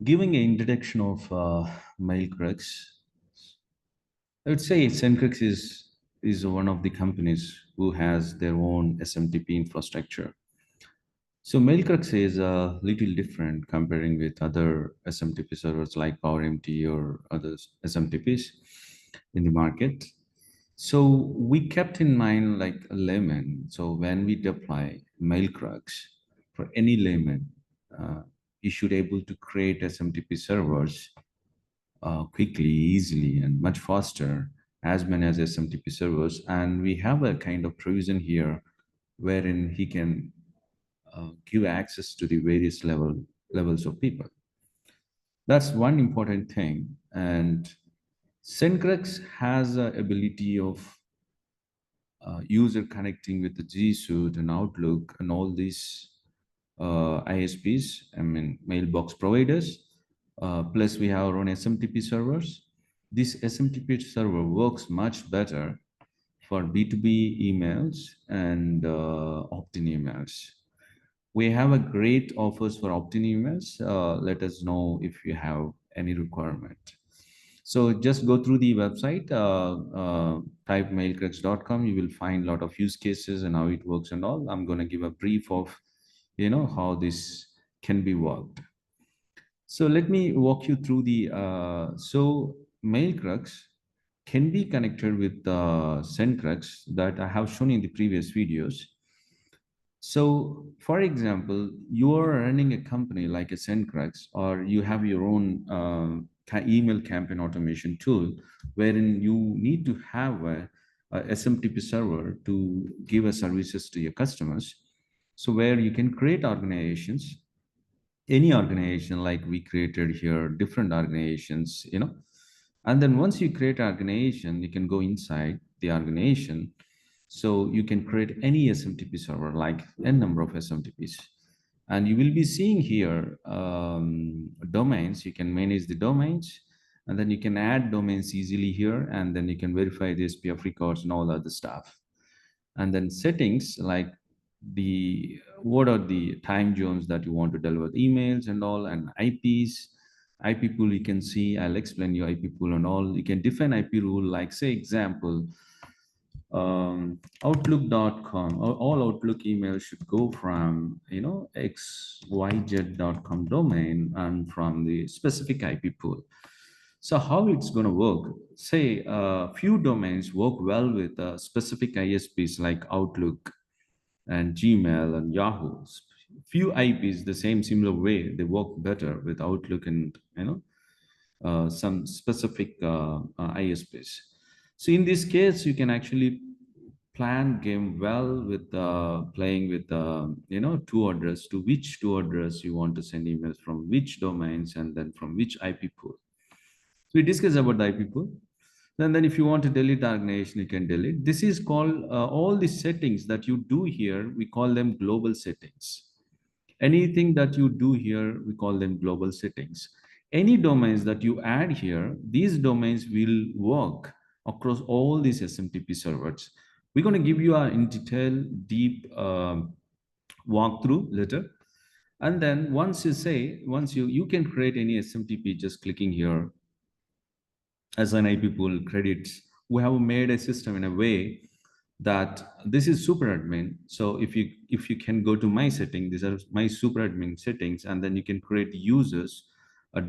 Giving an introduction of Mailcrux, I would say SMTP is one of the companies who has their own SMTP infrastructure. So Mailcrux is a little different comparing with other SMTP servers like PowerMT or other SMTPs in the market. So we kept in mind like a layman. So when we deploy Mailcrux for any layman, you should able to create SMTP servers quickly, easily, and much faster as many as SMTP servers. And we have a kind of provision here wherein he can give access to the various levels of people. That's one important thing. And SendCrux has the ability of user connecting with the G Suite and Outlook and all these ISPs, I mean, mailbox providers. Plus, we have our own SMTP servers. This SMTP server works much better for B2B emails and opt-in emails. We have a great offers for opt-in emails. Let us know if you have any requirement. So just go through the website, type mailcrux.com. You will find a lot of use cases and how it works and all. I'm going to give a brief of, how this can be worked. So let me walk you through the, so Mailcrux can be connected with SendCrux that I have shown in the previous videos. So, for example, you are running a company like a SendCrux, or you have your own email campaign automation tool, wherein you need to have a SMTP server to give a services to your customers. So, where you can create organizations, any organization like we created here, different organizations, and then once you create an organization, you can go inside the organization. So you can create any SMTP server, like n number of SMTPs. And you will be seeing here domains. You can manage the domains, and then you can add domains easily here, and then you can verify the SPF records and all other stuff. And then settings, like what are the time zones that you want to deliver emails and all, and IPs. IP pool, you can see, I'll explain you IP pool and all. You can define IP rule, like say example, outlook.com, all Outlook emails should go from, xyz.com domain and from the specific IP pool. So how it's going to work? Say a few domains work well with specific ISPs like Outlook and Gmail and Yahoo. Few IPs, the same similar way, they work better with Outlook and some specific ISPs. So in this case, you can actually plan game well with playing with to address, to which to address you want to send emails from which domains and then from which IP pool. So we discussed about the IP pool. Then if you want to delete the organization, you can delete. This is called all the settings that you do here, we call them global settings. Anything that you do here, we call them global settings. Any domains that you add here, these domains will work across all these SMTP servers. We're going to give you a in detail, deep walkthrough later. And then once you can create any SMTP just clicking here as an IP pool credits. We have made a system in a way that this is super admin. So if you can go to my setting, these are my super admin settings, and then you can create users,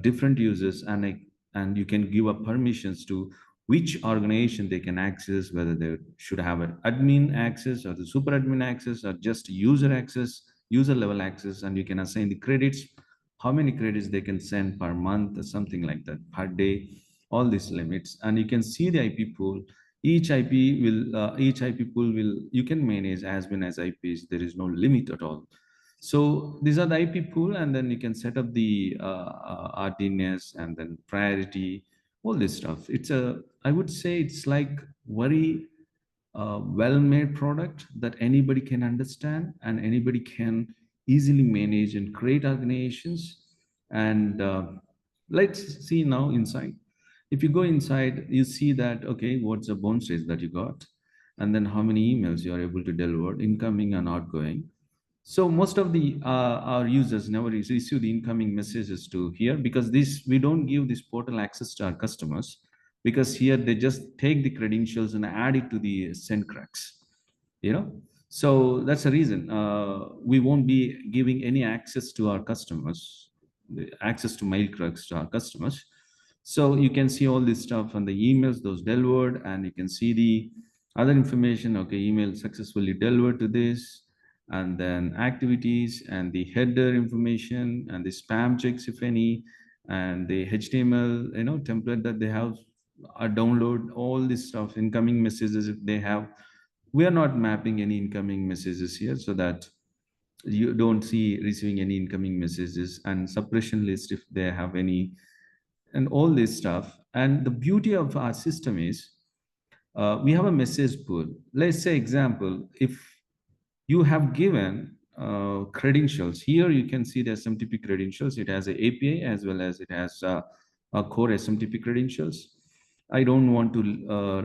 different users, and you can give up permissions to which organization they can access, whether they should have an admin access or the super admin access or just user access, user level access, and you can assign the credits, how many credits they can send per month or something like that, per day, all these limits. And you can see the IP pool. Each IP pool will, you can manage as many as IPs. There is no limit at all. So these are the IP pool, and then you can set up the RDNS and then priority, all this stuff. I would say it's like very well-made product that anybody can understand and anybody can easily manage and create organizations. And let's see now inside. If you go inside, you see that, okay, what's the bounce rate that you got? And then how many emails you are able to deliver, incoming and outgoing. So most of the our users never receive the incoming messages to here, because this we don't give this portal access to our customers, because here they just take the credentials and add it to the SendCrux, you know. So that's the reason we won't be giving any access to our customers, the access to Mailcrux to our customers. So you can see all this stuff on the emails those delivered, and you can see the other information. Okay, email successfully delivered to this, and then activities and the header information and the spam checks if any, and the HTML template that they have download, all this stuff, incoming messages if they have. We are not mapping any incoming messages here, so that you don't see receiving any incoming messages, and suppression list if they have any, and all this stuff. And the beauty of our system is we have a message pool. Let's say example, if you have given credentials here, you can see the SMTP credentials. It has a API as well as it has a core SMTP credentials. I don't want to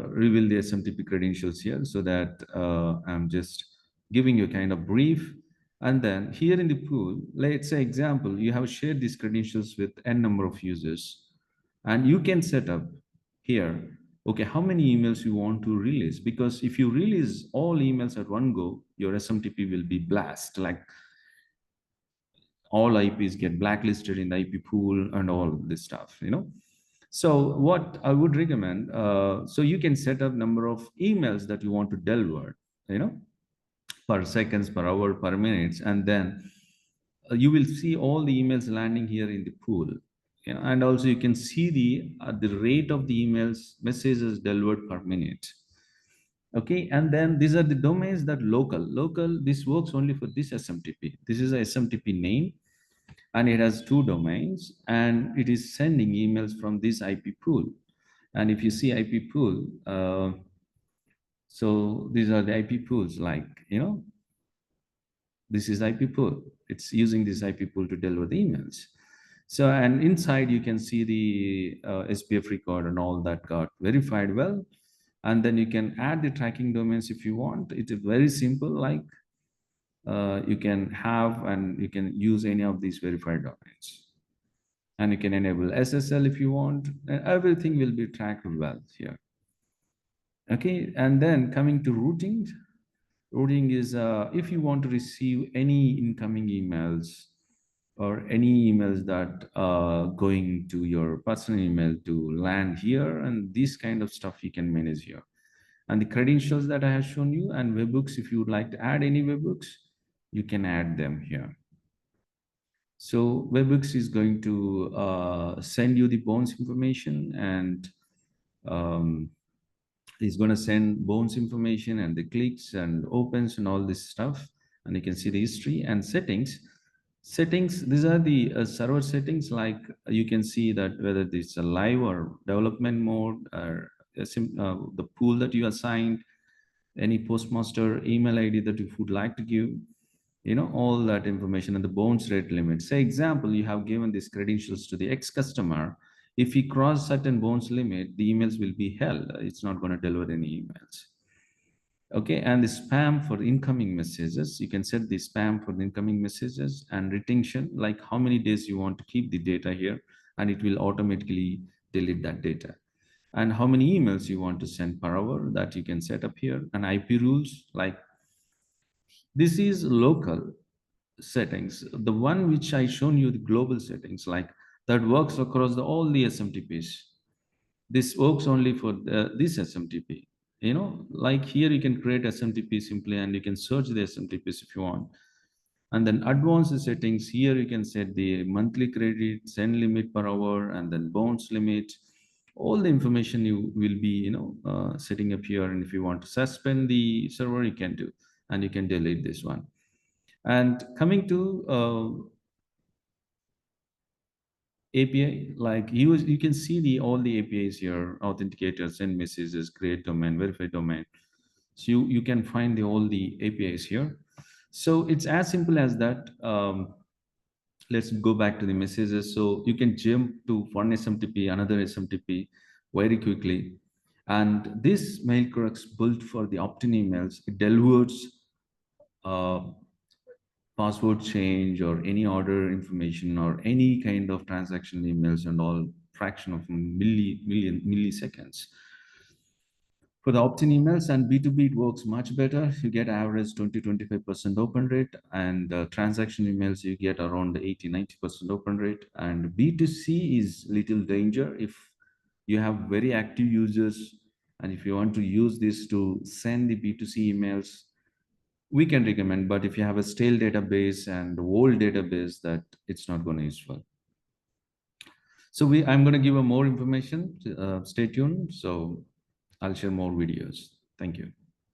reveal the SMTP credentials here, so that I'm just giving you a kind of brief. And then here in the pool, let's say example, you have shared these credentials with n number of users, and you can set up here, okay, how many emails you want to release, because if you release all emails at one go, your SMTP will be blast, like all IPs get blacklisted in the IP pool and all this stuff. So what I would recommend, so you can set up number of emails that you want to deliver, you know, per seconds, per hour, per minutes, and then you will see all the emails landing here in the pool. And also you can see the rate of the emails messages delivered per minute. Okay, and then these are the domains that local, this works only for this SMTP. This is a SMTP name, and it has two domains, and it is sending emails from this IP pool. And if you see IP pool, so these are the IP pools, like, this is IP pool. It's using this IP pool to deliver the emails. So, and inside you can see the SPF record and all that got verified well. And then you can add the tracking domains if you want. It is very simple, like you can have, and you can use any of these verified domains. And you can enable SSL if you want. Everything will be tracked well here. Okay, and then coming to routing. Routing is if you want to receive any incoming emails or any emails that going to your personal email to land here, and this kind of stuff you can manage here. And the credentials that I have shown you, and webhooks, if you would like to add any webhooks, you can add them here. So webhooks is going to send you the bones information, and um, is going to send bones information and the clicks and opens and all this stuff. And you can see the history and settings. These are the server settings, like you can see that whether it's a live or development mode, or the pool that you assigned, any postmaster email ID that you would like to give, all that information, and the bounce rate limit. Say example, you have given these credentials to the ex customer. If he cross certain bounce limit, the emails will be held. It's not going to deliver any emails. Okay, and the spam for incoming messages, you can set the spam for the incoming messages, and retention, like how many days you want to keep the data here, and it will automatically delete that data. And how many emails you want to send per hour, that you can set up here. And IP rules, like this is local settings. The one which I shown you, the global settings, like that works across all the SMTPs. This works only for this SMTP. Like here you can create SMTP simply, and you can search the SMTPs if you want. And then advanced settings, here you can set the monthly credit, send limit per hour, and then bounce limit. All the information you will be, setting up here. And if you want to suspend the server, you can do, and you can delete this one. And coming to API, like you can see all the APIs here: authenticators, send messages, create domain, verify domain. So you can find all the APIs here. So it's as simple as that. Let's go back to the messages. So you can jump to one SMTP, another SMTP very quickly. And this Mailcrux built for the opt-in emails, it delivers uh, password change or any order information or any kind of transaction emails and all, fraction of milliseconds. For the opt-in emails and B2B, it works much better. You get average 20-25% open rate, and transaction emails, you get around 80-90% open rate. And B2C is little danger if you have very active users, and if you want to use this to send the B2C emails, we can recommend. But if you have a stale database and old database, that it's not going to useful. So I'm going to give a more information. Stay tuned. So I'll share more videos. Thank you.